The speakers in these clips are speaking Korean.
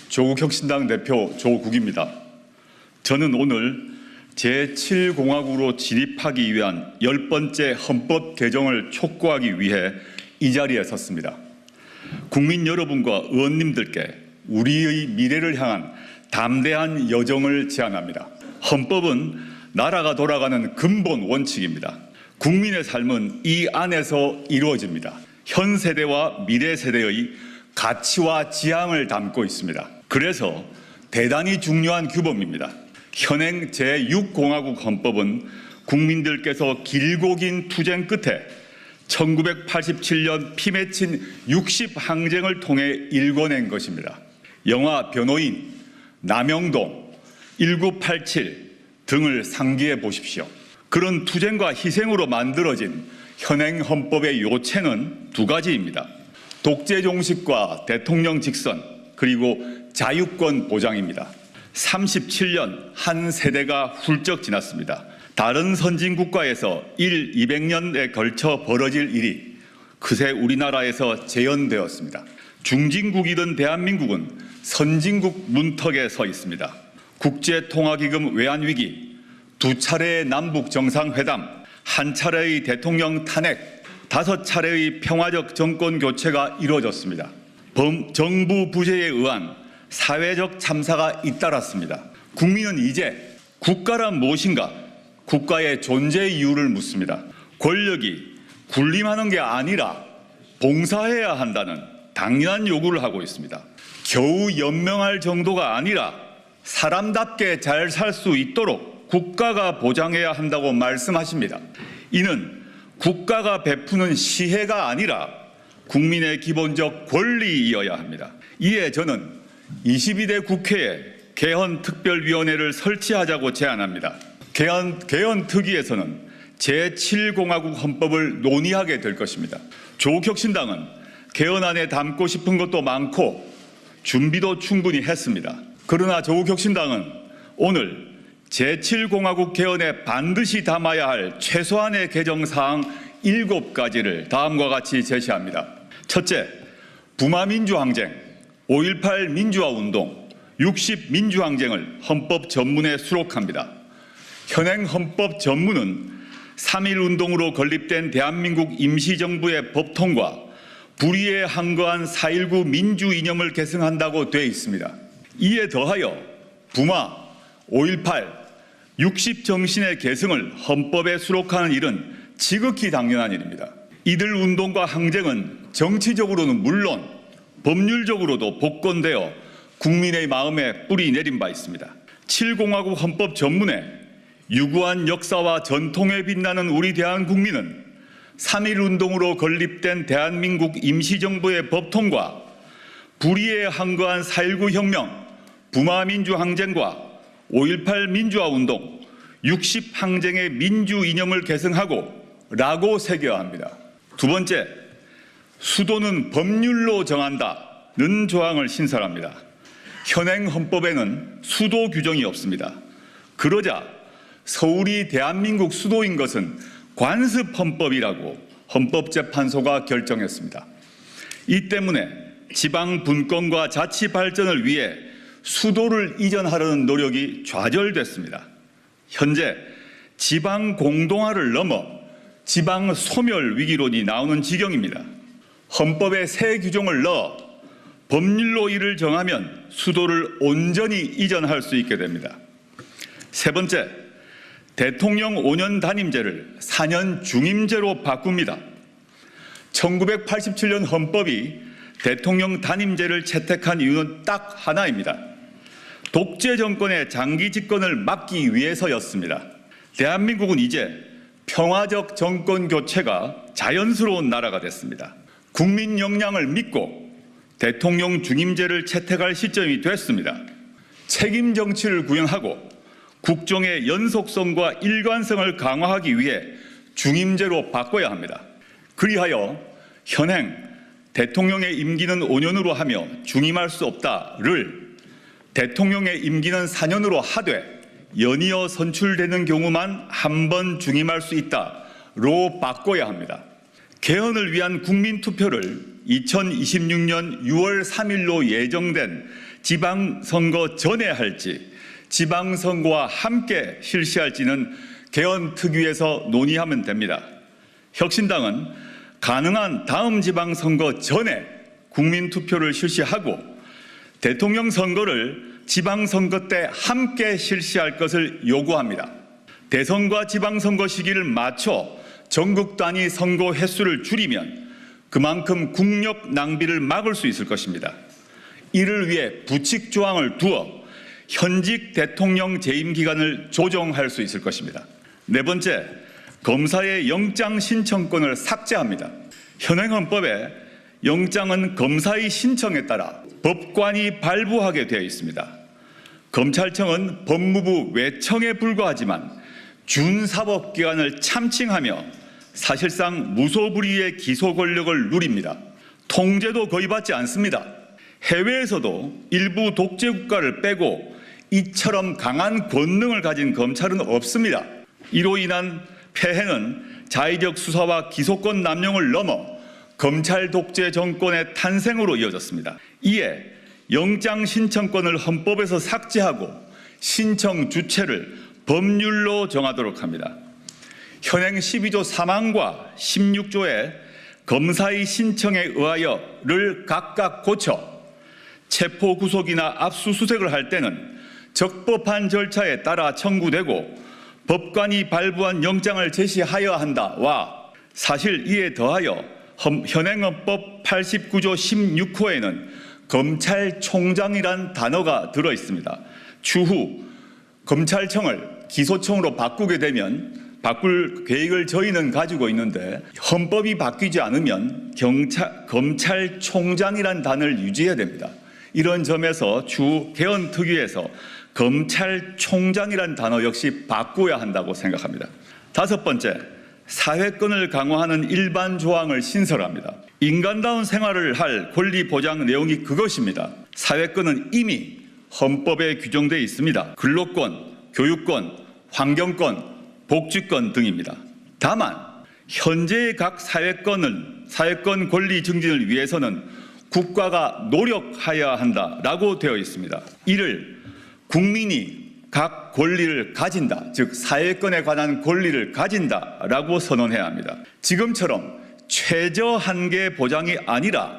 조국혁신당 대표 조국입니다. 저는 오늘 제7공화국으로 진입하기 위한 10번째 헌법 개정을 촉구하기 위해 이 자리에 섰습니다. 국민 여러분과 의원님들께 우리의 미래를 향한 담대한 여정을 제안합니다. 헌법은 나라가 돌아가는 근본 원칙입니다. 국민의 삶은 이 안에서 이루어집니다. 현 세대와 미래 세대의 가치와 지향을 담고 있습니다. 그래서 대단히 중요한 규범입니다. 현행 제6공화국 헌법은 국민들께서 길고 긴 투쟁 끝에 1987년 피 맺힌 60항쟁을 통해 일궈낸 것입니다. 영화 변호인, 남영동, 1987 등을 상기해 보십시오. 그런 투쟁과 희생으로 만들어진 현행 헌법의 요체는 두 가지입니다. 독재 종식과 대통령 직선, 그리고 자유권 보장입니다. 37년 한 세대가 훌쩍 지났습니다. 다른 선진국가에서 200년에 걸쳐 벌어질 일이 그새 우리나라에서 재현되었습니다. 중진국이던 대한민국은 선진국 문턱에 서 있습니다. 국제통화기금 외환위기, 2차례의 남북 정상회담, 1차례의 대통령 탄핵, 5차례의 평화적 정권 교체가 이루어졌습니다. 정부 부재에 의한 사회적 참사가 잇따랐습니다. 국민은 이제 국가란 무엇인가? 국가의 존재 이유를 묻습니다. 권력이 군림하는 게 아니라 봉사해야 한다는 당연한 요구를 하고 있습니다. 겨우 연명할 정도가 아니라 사람답게 잘 살 수 있도록 국가가 보장해야 한다고 말씀하십니다. 이는 국가가 베푸는 시혜가 아니라 국민의 기본적 권리이어야 합니다. 이에 저는 22대 국회에 개헌특별위원회를 설치하자고 제안합니다. 개헌특위에서는 제7공화국 헌법을 논의하게 될 것입니다. 조국혁신당은 개헌안에 담고 싶은 것도 많고 준비도 충분히 했습니다. 그러나 조국혁신당은 오늘 제7공화국 개헌에 반드시 담아야 할 최소한의 개정사항 7가지를 다음과 같이 제시합니다. 첫째, 부마민주항쟁, 5.18 민주화운동, 60 민주항쟁을 헌법 전문에 수록합니다. 현행 헌법 전문은 3.1운동으로 건립된 대한민국 임시정부의 법통과 불의에 항거한 4.19 민주이념을 계승한다고 되어 있습니다. 이에 더하여 부마, 5.18, 60 정신의 계승을 헌법에 수록하는 일은 지극히 당연한 일입니다. 이들 운동과 항쟁은 정치적으로는 물론 법률적으로도 복권되어 국민의 마음에 뿌리 내린 바 있습니다. 7공화국 헌법 전문에 유구한 역사와 전통에 빛나는 우리 대한국민은 3.1운동으로 건립된 대한민국 임시정부의 법통과 불의에 항거한 4.19 혁명, 부마민주항쟁과 5.18 민주화운동, 60 항쟁의 민주 이념을 계승하고 라고 새겨야 합니다. 두 번째, 수도는 법률로 정한다는 조항을 신설합니다. 현행 헌법에는 수도 규정이 없습니다. 그러자 서울이 대한민국 수도인 것은 관습헌법이라고 헌법재판소가 결정했습니다. 이 때문에 지방 분권과 자치 발전을 위해 수도를 이전하려는 노력이 좌절됐습니다. 현재 지방 공동화를 넘어 지방 소멸 위기론이 나오는 지경입니다. 헌법에 새 규정을 넣어 법률로 이를 정하면 수도를 온전히 이전할 수 있게 됩니다. 세 번째, 대통령 5년 단임제를 4년 중임제로 바꿉니다. 1987년 헌법이 대통령 단임제를 채택한 이유는 딱 하나입니다. 독재 정권의 장기 집권을 막기 위해서였습니다. 대한민국은 이제 평화적 정권 교체가 자연스러운 나라가 됐습니다. 국민 역량을 믿고 대통령 중임제를 채택할 시점이 됐습니다. 책임 정치를 구현하고 국정의 연속성과 일관성을 강화하기 위해 중임제로 바꿔야 합니다. 그리하여 현행 대통령의 임기는 5년으로 하며 중임할 수 없다를 대통령의 임기는 4년으로 하되 연이어 선출되는 경우만 한 번 중임할 수 있다로 바꿔야 합니다. 개헌을 위한 국민투표를 2026년 6월 3일로 예정된 지방선거 전에 할지 지방선거와 함께 실시할지는 개헌특위에서 논의하면 됩니다. 혁신당은 가능한 다음 지방선거 전에 국민투표를 실시하고 대통령 선거를 지방선거 때 함께 실시할 것을 요구합니다. 대선과 지방선거 시기를 맞춰 전국 단위 선거 횟수를 줄이면 그만큼 국력 낭비를 막을 수 있을 것입니다. 이를 위해 부칙 조항을 두어 현직 대통령 재임 기간을 조정할 수 있을 것입니다. 네 번째, 검사의 영장 신청권을 삭제합니다. 현행 헌법에 영장은 검사의 신청에 따라 법관이 발부하게 되어 있습니다. 검찰청은 법무부 외청에 불과하지만 준사법기관을 참칭하며 사실상 무소불위의 기소 권력을 누립니다. 통제도 거의 받지 않습니다. 해외에서도 일부 독재국가를 빼고 이처럼 강한 권능을 가진 검찰은 없습니다. 이로 인한 폐해는 자의적 수사와 기소권 남용을 넘어 검찰 독재 정권의 탄생으로 이어졌습니다. 이에 영장 신청권을 헌법에서 삭제하고 신청 주체를 법률로 정하도록 합니다. 현행 12조 3항과 16조의 검사의 신청에 의하여를 각각 고쳐 체포 구속이나 압수수색을 할 때는 적법한 절차에 따라 청구되고 법관이 발부한 영장을 제시하여야 한다와 사실 이에 더하여 현행 헌법 89조 16호에는 검찰총장이란 단어가 들어 있습니다. 추후 검찰청을 기소청으로 바꾸게 되면 바꿀 계획을 저희는 가지고 있는데 헌법이 바뀌지 않으면 검찰총장이란 단어를 유지해야 됩니다. 이런 점에서 추후 개헌특위에서 검찰총장이란 단어 역시 바꿔야 한다고 생각합니다. 다섯 번째, 사회권을 강화하는 일반 조항을 신설합니다. 인간다운 생활을 할 권리 보장 내용이 그것입니다. 사회권은 이미 헌법에 규정되어 있습니다. 근로권, 교육권, 환경권, 복지권 등입니다. 다만 현재의 각 사회권 권리 증진을 위해서는 국가가 노력하여야 한다라고 되어 있습니다. 이를 국민이 각 권리를 가진다, 즉 사회권에 관한 권리를 가진다라고 선언해야 합니다. 지금처럼 최저 한계 보장이 아니라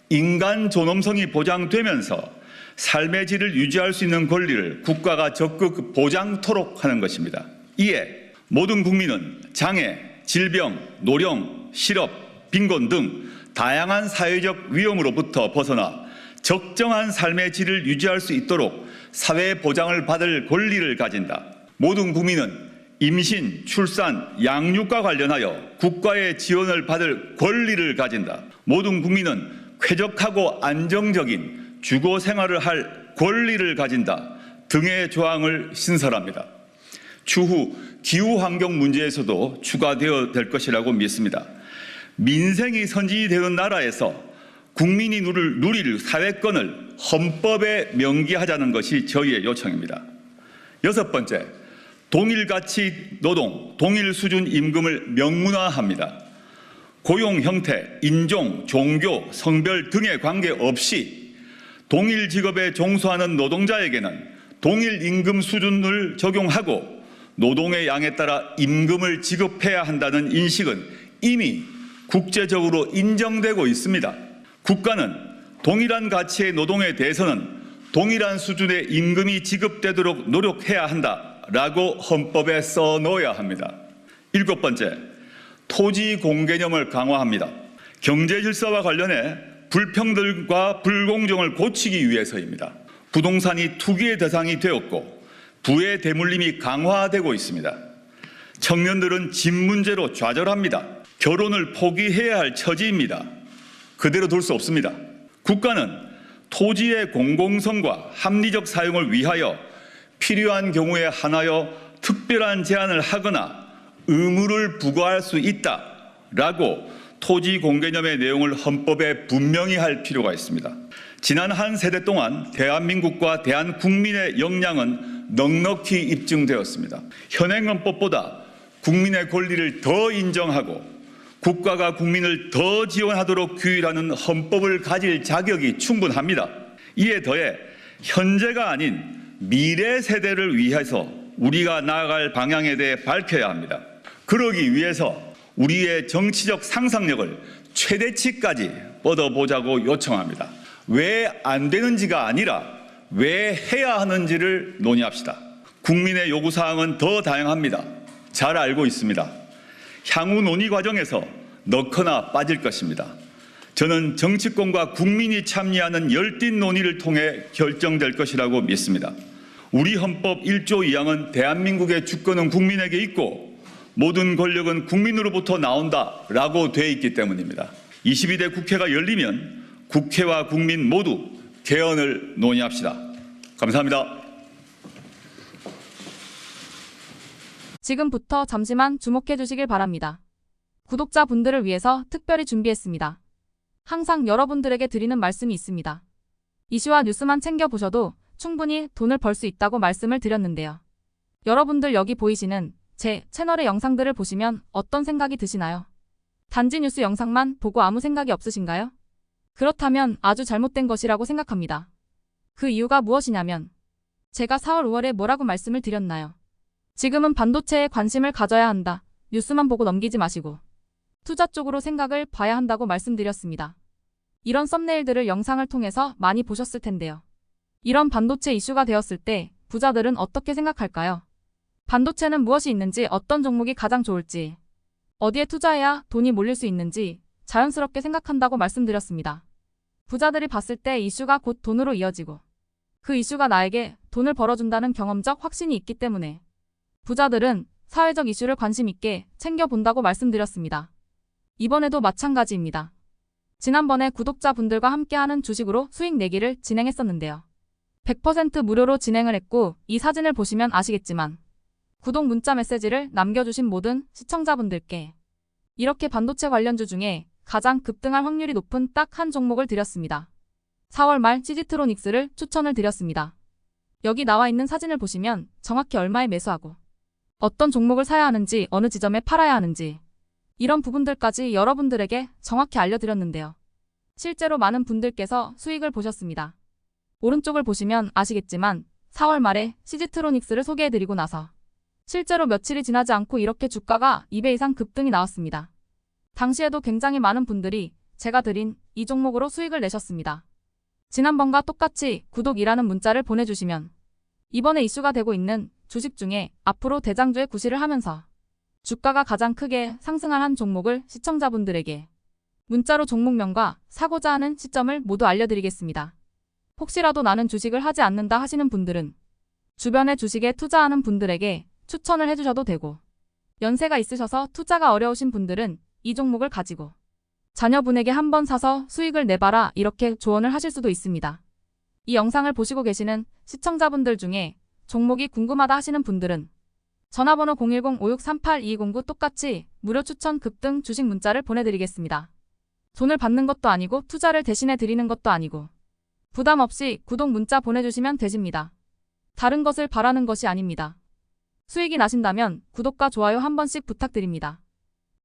인간 존엄성이 보장되면서 삶의 질을 유지할 수 있는 권리를 국가가 적극 보장토록 하는 것입니다. 이에 모든 국민은 장애, 질병, 노령, 실업, 빈곤 등 다양한 사회적 위험으로부터 벗어나 적정한 삶의 질을 유지할 수 있도록 사회 보장을 받을 권리를 가진다. 모든 국민은 임신, 출산, 양육과 관련하여 국가의 지원을 받을 권리를 가진다. 모든 국민은 쾌적하고 안정적인 주거 생활을 할 권리를 가진다 등의 조항을 신설합니다. 추후 기후환경 문제에서도 추가되어야 될 것이라고 믿습니다. 민생이 선진이 되는 나라에서 국민이 누릴 사회권을 헌법에 명기하자는 것이 저희의 요청입니다. 여섯 번째, 동일가치 노동, 동일 수준 임금을 명문화합니다. 고용 형태, 인종, 종교, 성별 등에 관계없이 동일 직업에 종사하는 노동자에게는 동일 임금 수준을 적용하고 노동의 양에 따라 임금을 지급해야 한다는 인식은 이미 국제적으로 인정되고 있습니다. 국가는 동일한 가치의 노동에 대해서는 동일한 수준의 임금이 지급되도록 노력해야 한다라고 헌법에 써놓아야 합니다. 일곱 번째, 토지 공개념을 강화합니다. 경제 질서와 관련해 불평등과 불공정을 고치기 위해서입니다. 부동산이 투기의 대상이 되었고 부의 대물림이 강화되고 있습니다. 청년들은 집 문제로 좌절합니다. 결혼을 포기해야 할 처지입니다. 그대로 둘 수 없습니다. 국가는 토지의 공공성과 합리적 사용을 위하여 필요한 경우에 한하여 특별한 제한을 하거나 의무를 부과할 수 있다라고 토지 공개념의 내용을 헌법에 분명히 할 필요가 있습니다. 지난 한 세대 동안 대한민국과 대한국민의 역량은 넉넉히 입증되었습니다. 현행 헌법보다 국민의 권리를 더 인정하고 국가가 국민을 더 지원하도록 규율하는 헌법을 가질 자격이 충분합니다. 이에 더해 현재가 아닌 미래 세대를 위해서 우리가 나아갈 방향에 대해 밝혀야 합니다. 그러기 위해서 우리의 정치적 상상력을 최대치까지 뻗어보자고 요청합니다. 왜 안 되는지가 아니라 왜 해야 하는지를 논의합시다. 국민의 요구사항은 더 다양합니다. 잘 알고 있습니다. 향후 논의 과정에서 넣거나 빠질 것입니다. 저는 정치권과 국민이 참여하는 열띤 논의를 통해 결정될 것이라고 믿습니다. 우리 헌법 1조 2항은 대한민국의 주권은 국민에게 있고 모든 권력은 국민으로부터 나온다라고 돼 있기 때문입니다. 22대 국회가 열리면 국회와 국민 모두 개헌을 논의합시다. 감사합니다. 지금부터 잠시만 주목해 주시길 바랍니다. 구독자분들을 위해서 특별히 준비했습니다. 항상 여러분들에게 드리는 말씀이 있습니다. 이슈와 뉴스만 챙겨보셔도 충분히 돈을 벌 수 있다고 말씀을 드렸는데요. 여러분들 여기 보이시는 제 채널의 영상들을 보시면 어떤 생각이 드시나요? 단지 뉴스 영상만 보고 아무 생각이 없으신가요? 그렇다면 아주 잘못된 것이라고 생각합니다. 그 이유가 무엇이냐면 제가 4월 5월에 뭐라고 말씀을 드렸나요? 지금은 반도체에 관심을 가져야 한다. 뉴스만 보고 넘기지 마시고 투자 쪽으로 생각을 봐야 한다고 말씀드렸습니다. 이런 썸네일들을 영상을 통해서 많이 보셨을 텐데요. 이런 반도체 이슈가 되었을 때 부자들은 어떻게 생각할까요? 반도체는 무엇이 있는지, 어떤 종목이 가장 좋을지, 어디에 투자해야 돈이 몰릴 수 있는지 자연스럽게 생각한다고 말씀드렸습니다. 부자들이 봤을 때 이슈가 곧 돈으로 이어지고 그 이슈가 나에게 돈을 벌어준다는 경험적 확신이 있기 때문에 부자들은 사회적 이슈를 관심 있게 챙겨본다고 말씀드렸습니다. 이번에도 마찬가지입니다. 지난번에 구독자분들과 함께하는 주식으로 수익 내기를 진행했었는데요. 100% 무료로 진행을 했고 이 사진을 보시면 아시겠지만 구독 문자 메시지를 남겨주신 모든 시청자분들께 이렇게 반도체 관련주 중에 가장 급등할 확률이 높은 딱 한 종목을 드렸습니다. 4월 말 시지트로닉스를 추천을 드렸습니다. 여기 나와 있는 사진을 보시면 정확히 얼마에 매수하고 어떤 종목을 사야 하는지, 어느 지점에 팔아야 하는지 이런 부분들까지 여러분들에게 정확히 알려드렸는데요. 실제로 많은 분들께서 수익을 보셨습니다. 오른쪽을 보시면 아시겠지만 4월 말에 시지트로닉스를 소개해드리고 나서 실제로 며칠이 지나지 않고 이렇게 주가가 2배 이상 급등이 나왔습니다. 당시에도 굉장히 많은 분들이 제가 드린 이 종목으로 수익을 내셨습니다. 지난번과 똑같이 구독이라는 문자를 보내주시면 이번에 이슈가 되고 있는 주식 중에 앞으로 대장주의 구실을 하면서 주가가 가장 크게 상승할 한 종목을 시청자분들에게 문자로 종목명과 사고자 하는 시점을 모두 알려드리겠습니다. 혹시라도 나는 주식을 하지 않는다 하시는 분들은 주변에 주식에 투자하는 분들에게 추천을 해주셔도 되고, 연세가 있으셔서 투자가 어려우신 분들은 이 종목을 가지고 자녀분에게 한번 사서 수익을 내봐라 이렇게 조언을 하실 수도 있습니다. 이 영상을 보시고 계시는 시청자분들 중에 종목이 궁금하다 하시는 분들은 전화번호 010-5638-2209 똑같이 무료 추천 급등 주식 문자를 보내드리겠습니다. 돈을 받는 것도 아니고 투자를 대신해 드리는 것도 아니고 부담 없이 구독 문자 보내주시면 되십니다. 다른 것을 바라는 것이 아닙니다. 수익이 나신다면 구독과 좋아요 한 번씩 부탁드립니다.